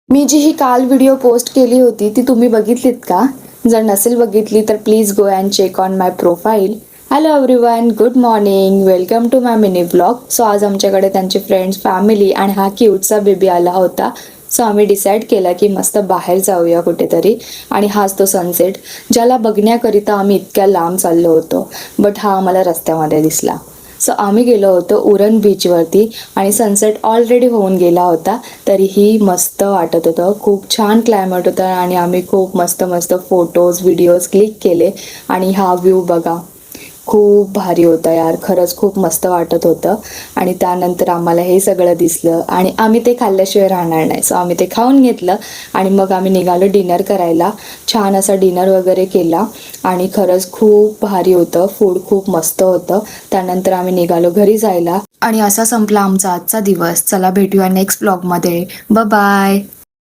मी जी ही काल video post केली होती ती तुम्ही बघितलीत का? जर नसेल बघितली तर please go and check on my profile. Hello everyone, good morning, welcome to my mini blog. So आज आमच्याकडे त्यांचे फ्रेंड्स, फॅमिली आणि हा क्यूटचा बेबी आला होता. सो आम्ही डिसाईड केला की मस्त बाहेर जाऊया कुठेतरी, आणि हाच तो सनसेट ज्याला बघण्याकरिता आम्ही इतक्या लांब चाललो होतो, बट हा आम्हाला रस्त्यामध्ये दिसला. सो आम्ही गेलो होतो उरण बीचवरती आणि सनसेट ऑलरेडी होऊन गेला होता. तरीही मस्त वाटत होतं, खूप छान क्लायमेट होतं आणि आम्ही खूप मस्त मस्त फोटोज व्हिडिओज क्लिक केले. आणि हा व्ह्यू बघा, खूप भारी होता यार, खरंच खूप मस्त वाटत होतं. आणि त्यानंतर आम्हाला हे सगळं दिसलं आणि आम्ही ते खाल्ल्याशिवाय राहणार नाही. सो आम्ही ते खाऊन घेतलं आणि मग आम्ही निघालो डिनर करायला. छान असा डिनर वगैरे केला आणि खरंच खूप भारी होतं, फूड खूप मस्त होतं. त्यानंतर आम्ही निघालो घरी जायला आणि असा संपला आमचा आजचा दिवस. चला भेटूया नेक्स्ट ब्लॉगमध्ये. बाय.